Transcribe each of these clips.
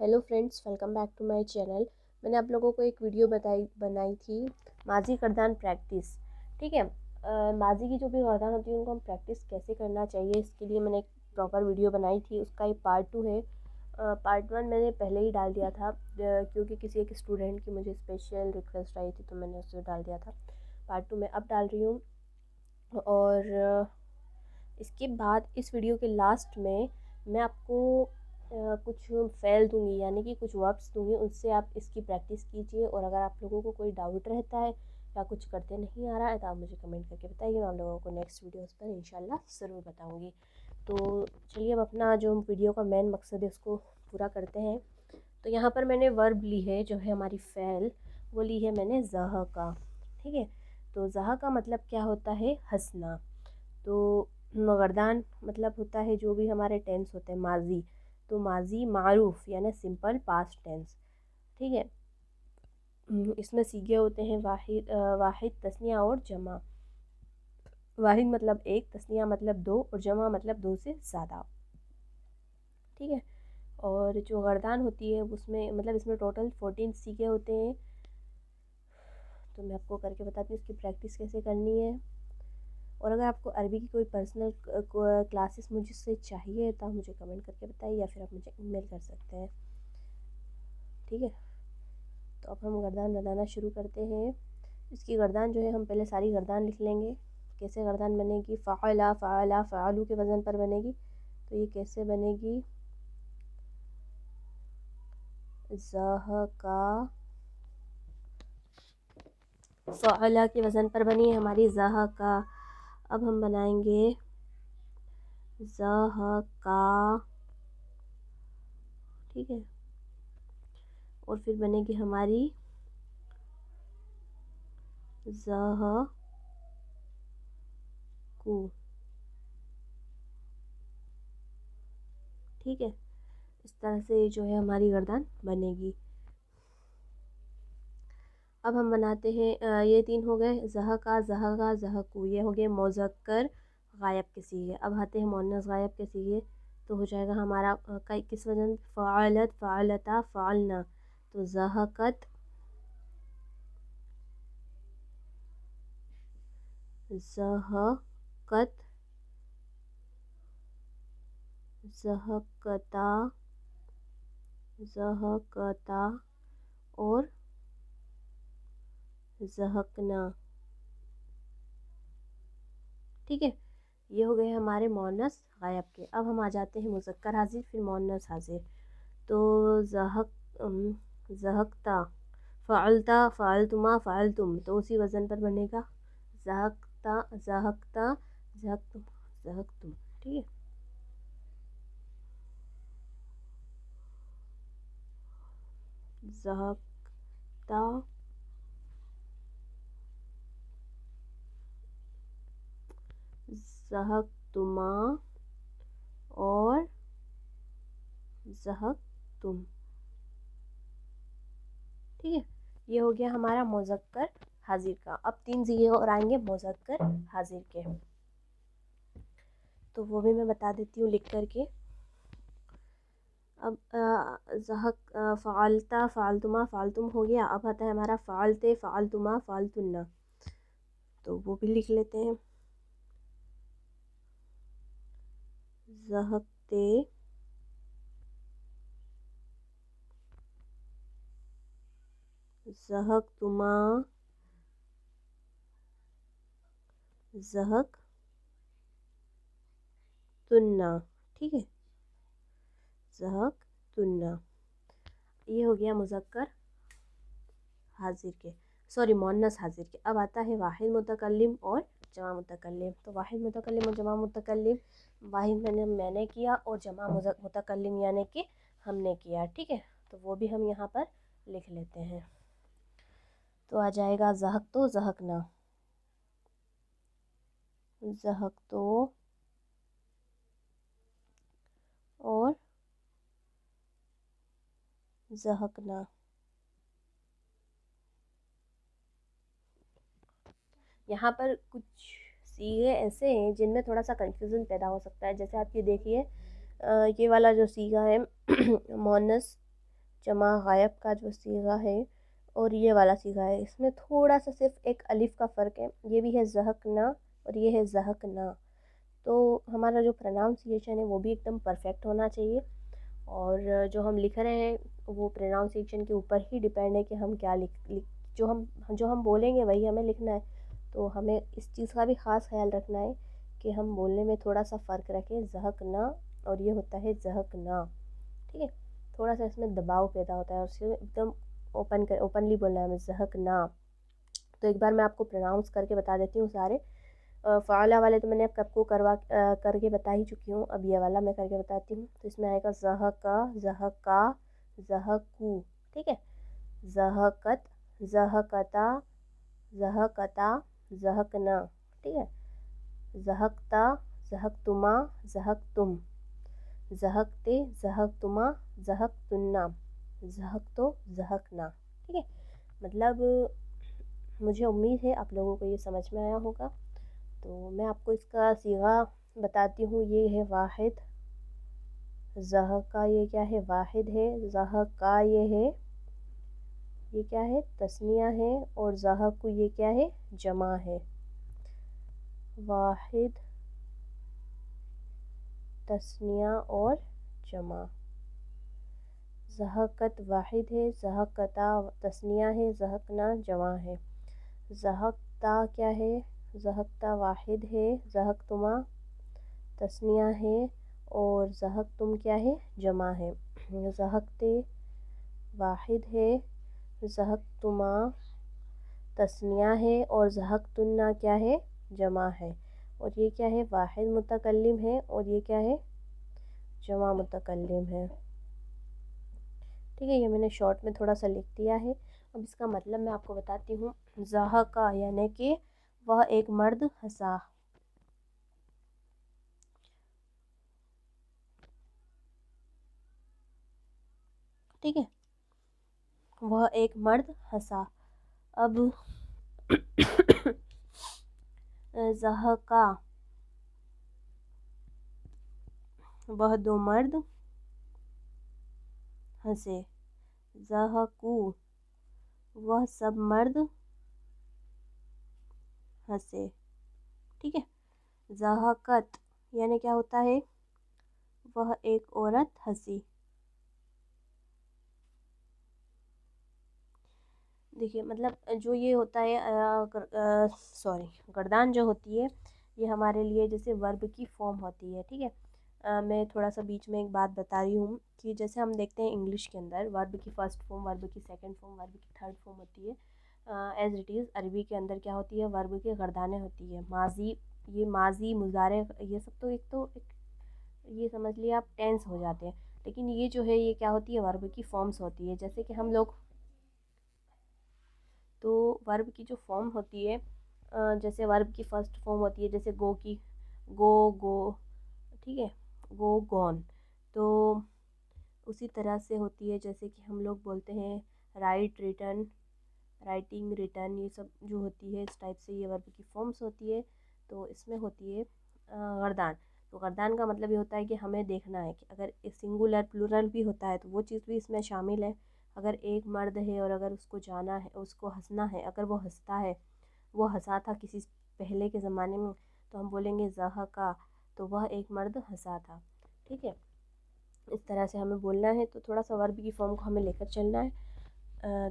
Hello friends, welcome back to my channel. मैंने आप लोगों को एक वीडियो बनाई थी माजी गर्दान प्रैक्टिस। ठीक है। माजी की जो भी गर्दान होती है उनको हम प्रैक्टिस कैसे करना चाहिए, इसके लिए मैंने एक प्रॉपर वीडियो बनाई थी। उसका एक पार्ट 2 है। पार्ट 1 मैंने पहले ही डाल दिया था, क्योंकि किसी एक स्टूडेंट की मुझे स्पेशल रिक्वेस्ट आई थी तो मैंने उसे डाल दिया था। पार्ट 2 मैं अब डाल रही हूँ। और इसके बाद इस वीडियो के लास्ट में मैं आपको कुछ फ़ेल दूंगी, यानी कि कुछ वर्ब्स दूंगी, उससे आप इसकी प्रैक्टिस कीजिए। और अगर आप लोगों को कोई डाउट रहता है या कुछ करते नहीं आ रहा है तो आप मुझे कमेंट करके बताइए। मैं आप लोगों को नेक्स्ट वीडियोस पर इंशाल्लाह ज़रूर बताऊंगी। तो चलिए अब अपना जो वीडियो का मेन मकसद है उसको पूरा करते हैं। तो यहाँ पर मैंने वर्ब ली है, जो है हमारी फ़ेल, वो ली है मैंने ज़ह का। ठीक है। तो ज़ह का मतलब क्या होता है? हंसना। तो गर्दान मतलब होता है जो भी हमारे टेंस होते हैं माजी। तो माजी मारूफ यानी सिंपल पास्ट टेंस। ठीक है। इसमें सीगे होते हैं वाहिद, तस्निया और जमा। वाहिद मतलब एक, तस्निया मतलब दो और जमा मतलब दो से ज़्यादा। ठीक है। और जो गर्दान होती है उसमें मतलब इसमें टोटल 14 सीगे होते हैं। तो मैं आपको करके बताती हूँ इसकी प्रैक्टिस कैसे करनी है। और अगर आपको अरबी की कोई पर्सनल क्लासेस मुझसे चाहिए तो आप मुझे कमेंट करके बताइए या फिर आप मुझे ईमेल कर सकते हैं। ठीक है। तो अब हम गर्दान बनाना शुरू करते हैं। इसकी गर्दान जो है हम पहले सारी गर्दान लिख लेंगे। कैसे गर्दान बनेगी? फ़ाला फ़ाला फ़ालू के वज़न पर बनेगी। तो ये कैसे बनेगी? ज़ह का फ़ाला के वज़न पर बनी है हमारी ज़ह का। अब हम बनाएंगे ज़ह का। ठीक है। और फिर बनेगी हमारी ज़ह कू। ठीक है। इस तरह से जो है हमारी गर्दन बनेगी। अब हम बनाते हैं, ये 3 हो गए, ज़ह का, ज़हकू, ये हो गए मुज़क्कर गायब के सीगे। अब आते हैं मुअन्नस गायब के सीगे। तो हो जाएगा हमारा किस वजन? फ़अलत, फ़अलता, फ़अलना। तो ज़हकत, ज़हकत, ज़हकता, ज़हकता और ज़हकना। ठीक है। ये हो गए हमारे मुअन्नस गायब के। अब हम आ जाते हैं मुज़क्कर हाजिर फिर मुअन्नस हाजिर। तो ज़हकता, फ़अलता, फ़अलतुमा, फ़अलतुम, तो उसी वज़न पर बनेगा ज़हकता, ज़हकता, ज़हकतुम, ज़हकतुम। ठीक है। ज़हकता, ज़हकतुमा और ज़हकतुम। ठीक है। ये हो गया हमारा मुज़क्कर हाजिर का। अब 3 ज़ीगे और आएंगे मुज़क्कर हाजिर के। तो वो भी मैं बता देती हूँ लिख करके। अब ज़हक, फ़ालता, फ़ालतुमा, फ़ालतुम हो गया। अब आता है हमारा फ़ालते, फ़ालतुमा, फ़ालतुन्ना। तो वो भी लिख लेते हैं। ज़हकते, ज़हकतुमा, ज़हकतुन्ना। ठीक है। ज़हकतुन्ना। ये हो गया मुज़क्कर हाजिर के, सॉरी मुअन्नस हाजिर के। अब आता है वाहिद मुतकल्लिम और जमा मुतकल्लिम। तो वाहिद मुतकल्लिम और जमा मुतकल्लिम, वाहिद मैंने किया और जमा मुतकल्लिम यानी कि हमने किया। ठीक है। तो वो भी हम यहाँ पर लिख लेते हैं। तो आ जाएगा ज़हक तो ज़हकना, ज़हक तो और ज़हकना। यहाँ पर कुछ सीगे ऐसे हैं जिनमें थोड़ा सा कंफ्यूजन पैदा हो सकता है। जैसे आप ये देखिए, ये वाला जो सीगा है मुअन्नस जमा गायब का जो सीगा है और ये वाला सीगा है, इसमें थोड़ा सा सिर्फ एक अलिफ का फ़र्क है। ये भी है ज़हकना और ये है ज़हकना। तो हमारा जो प्रोनाउंसिएशन है वो भी एकदम परफेक्ट होना चाहिए, और जो हम लिख रहे हैं वो प्रोनाउंसिएशन के ऊपर ही डिपेंड है कि हम क्या लिख जो हम बोलेंगे वही हमें लिखना है। तो हमें इस चीज़ का भी ख़ास ख्याल रखना है कि हम बोलने में थोड़ा सा फ़र्क रखें, ज़हकना और ये होता है ज़हकना। ठीक है, थोड़ा सा इसमें दबाव पैदा होता है और उसे एकदम ओपनली बोलना है हमें, ज़हकना। तो एक बार मैं आपको प्रोनाउंस करके बता देती हूँ सारे। फ़ाला वाले तो मैंने कब को करके बता ही चुकी हूँ, अब ये वाला मैं करके बताती हूँ। तो इसमें आएगा ज़हका, ज़हका, ज़हकू। ठीक है, ज़हकत, ज़हकता, ज़हकता, ज़हकना। ठीक है, ज़हकता, ज़हकतुमा, ज़हकतुम, ज़हकते, ज़हकतुमा, ज़हकतुन्ना, ज़हकतो, ज़हकना। ठीक है, मतलब मुझे उम्मीद है आप लोगों को ये समझ में आया होगा। तो मैं आपको इसका सीगा बताती हूँ। ये है वाहिद, ज़ह का ये क्या है, वाहिद है। ज़ह का ये क्या है, तस्निया है। और ज़ह को ये क्या है, जमा है। वाहिद, तस्निया और जमा। ज़हकत वाहिद है, ज़हकता तस्निया है, ज़हकना जमा है। ज़हकता क्या है, ज़हकता वाहिद है, ज़हकतुमा तस्निया है और ज़हकतुम क्या है, जमा है। ज़हकते वाहिद है, ज़हकतुमा तस्निया है और ज़हकतुन्ना क्या है, जमा है। और ये क्या है, वाहिद मुतकल्लिम है और ये क्या है, जमा मुतकल्लिम है। ठीक है, ये मैंने शॉर्ट में थोड़ा सा लिख दिया है। अब इसका मतलब मैं आपको बताती हूँ। ज़हका यानी कि वह एक मर्द हंसा। ठीक है, वह एक मर्द हंसा। अब ज़हका, वह दो मर्द हंसे। ज़हकू, वह सब मर्द हंसे। ठीक है, ज़हकत यानी क्या होता है, वह एक औरत हंसी। देखिए, मतलब जो ये होता है सॉरी, गर्दान जो होती है ये हमारे लिए जैसे वर्ब की फॉर्म होती है। ठीक है, मैं थोड़ा सा बीच में एक बात बता रही हूँ कि जैसे हम देखते हैं इंग्लिश के अंदर वर्ब की फ़र्स्ट फॉर्म, वर्ब की सेकंड फॉर्म, वर्ब की थर्ड फॉर्म होती है। एज इट इज़ अरबी के अंदर क्या होती है, वर्ब की गर्दानें होती है। माजी, ये माजी मुजारे ये सब तो एक ये समझ लिया आप, टेंस हो जाते हैं। लेकिन ये जो है ये क्या होती है, वर्ब की फॉर्म्स होती है। जैसे कि हम लोग, तो वर्ब की जो फॉर्म होती है, जैसे वर्ब की फ़र्स्ट फॉर्म होती है जैसे गो की, गो। ठीक है, गो, गॉन। तो उसी तरह से होती है जैसे कि हम लोग बोलते हैं राइट, रिटर्न, राइटिंग, रिटर्न, ये सब जो होती है इस टाइप से ये वर्ब की फॉर्म्स होती है। तो इसमें होती है गर्दान। तो गर्दान का मतलब ये होता है कि हमें देखना है कि अगर सिंगुलर प्लूरल भी होता है तो वो चीज़ भी इसमें शामिल है। अगर एक मर्द है और अगर उसको जाना है, उसको हंसना है, अगर वो हंसता है, वो हंसा था किसी पहले के ज़माने में, तो हम बोलेंगे ज़हका, तो वह एक मर्द हंसा था। ठीक है, इस तरह से हमें बोलना है। तो थोड़ा सा वर्ब की फॉर्म को हमें लेकर चलना है।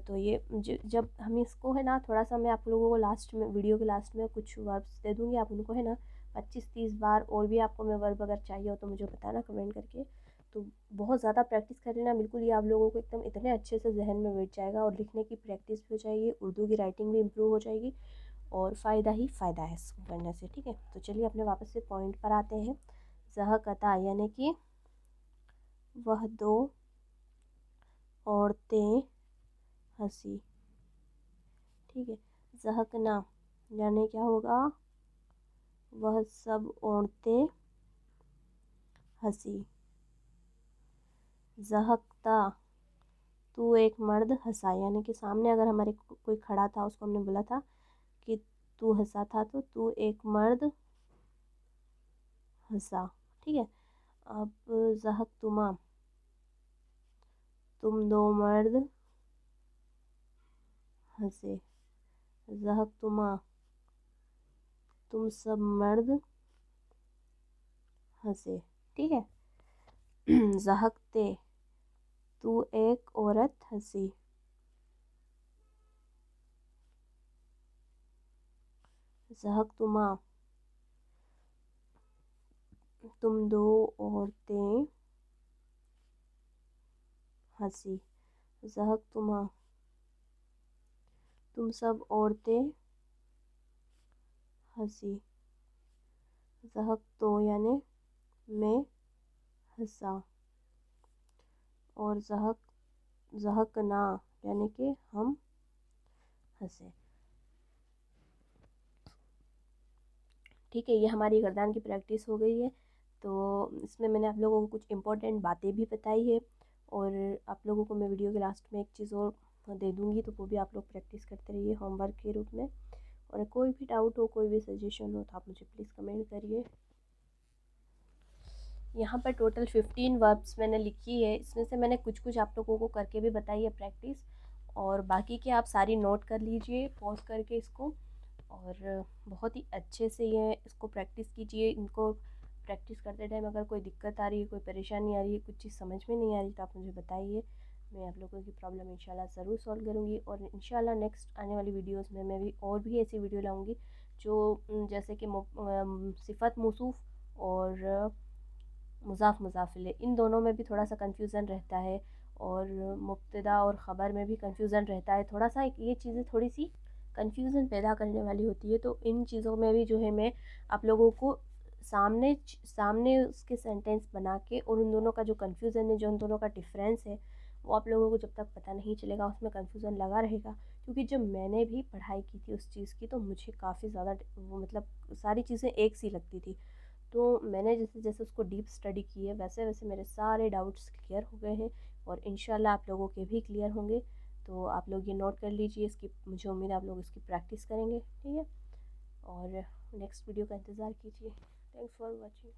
तो ये जब हम इसको है ना, थोड़ा सा मैं आप लोगों को लास्ट में, वीडियो के लास्ट में कुछ वर्ब्स दे दूँगी, आप उनको है ना 25-30 बार और भी आपको मैं वर्ब अगर चाहिए हो तो मुझे बताना कमेंट करके। तो बहुत ज़्यादा प्रैक्टिस कर लेना, बिल्कुल ये आप लोगों को एकदम इतने अच्छे से जहन में बैठ जाएगा और लिखने की प्रैक्टिस भी हो जाएगी, उर्दू की राइटिंग भी इम्प्रूव हो जाएगी और फ़ायदा ही फ़ायदा है इसको करने से। ठीक है, तो चलिए अपने वापस से पॉइंट पर आते हैं। ज़हकता यानी कि वह दो औरतें हंसी। ठीक है, ज़हकना यानी क्या होगा, वह सब औरतें हंसी। ज़हकता, तू एक मर्द हंसा, यानी कि सामने अगर हमारे कोई खड़ा था उसको हमने बोला था कि तू हंसा था, तो तू एक मर्द हंसा। ठीक है, अब ज़हकतुमा, तुम दो मर्द हंसे, ज़हकतुमा, तुम सब मर्द हंसे। ठीक है। ज़हकते, तू एक औरत हंसी। ज़हकतुमा, तुम दो औरतें हंसी। ज़हकतुमा, तुम सब औरतें हंसी। ज़हकतो यानी मैं हंसा, और ज़हकना यानी कि हम हंसे। ठीक है, ये हमारी गर्दान की प्रैक्टिस हो गई है। तो इसमें मैंने आप लोगों को कुछ इंपॉर्टेंट बातें भी बताई है, और आप लोगों को मैं वीडियो के लास्ट में एक चीज़ और दे दूँगी, तो वो भी आप लोग प्रैक्टिस करते रहिए होमवर्क के रूप में। और कोई भी डाउट हो, कोई भी सजेशन हो, तो आप मुझे प्लीज़ कमेंट करिए। यहाँ पर टोटल 15 वर्ब्स मैंने लिखी है, इसमें से मैंने कुछ कुछ आप लोगों को करके भी बताई है प्रैक्टिस, और बाकी के आप सारी नोट कर लीजिए पॉज करके इसको, और बहुत ही अच्छे से ये इसको प्रैक्टिस कीजिए। इनको प्रैक्टिस करते टाइम अगर कोई दिक्कत आ रही है, कोई परेशानी आ रही है, कुछ चीज़ समझ में नहीं आ रही, तो आप मुझे बताइए। मैं आप लोगों की प्रॉब्लम इंशाल्लाह ज़रूर सॉल्व करूँगी, और इंशाल्लाह नेक्स्ट आने वाली वीडियोस में मैं भी और भी ऐसी वीडियो लाऊँगी जो जैसे कि सिफ़त मौसूफ़ और मुज़ाफ़ मुज़ाफ़िले, इन दोनों में भी थोड़ा सा कन्फ्यूज़न रहता है, और मुब्तदा और ख़बर में भी कन्फ्यूज़न रहता है थोड़ा सा। ये चीज़ें थोड़ी सी कन्फ्यूज़न पैदा करने वाली होती है, तो इन चीज़ों में भी जो है मैं आप लोगों को सामने सामने उसके सेंटेंस बना के, और उन दोनों का जो कन्फ्यूज़न है, जो उन दोनों का डिफरेंस है, वो आप लोगों को जब तक पता नहीं चलेगा उसमें कन्फ्यूज़न लगा रहेगा। क्योंकि जब मैंने भी पढ़ाई की थी उस चीज़ की, तो मुझे काफ़ी ज़्यादा वो मतलब सारी चीज़ें एक सी लगती थी। तो मैंने जैसे जैसे उसको डीप स्टडी की है, वैसे वैसे मेरे सारे डाउट्स क्लियर हो गए हैं, और इंशाल्लाह आप लोगों के भी क्लियर होंगे। तो आप लोग ये नोट कर लीजिए, इसकी मुझे उम्मीद है आप लोग इसकी प्रैक्टिस करेंगे। ठीक है, और नेक्स्ट वीडियो का इंतज़ार कीजिए। Thanks for watching.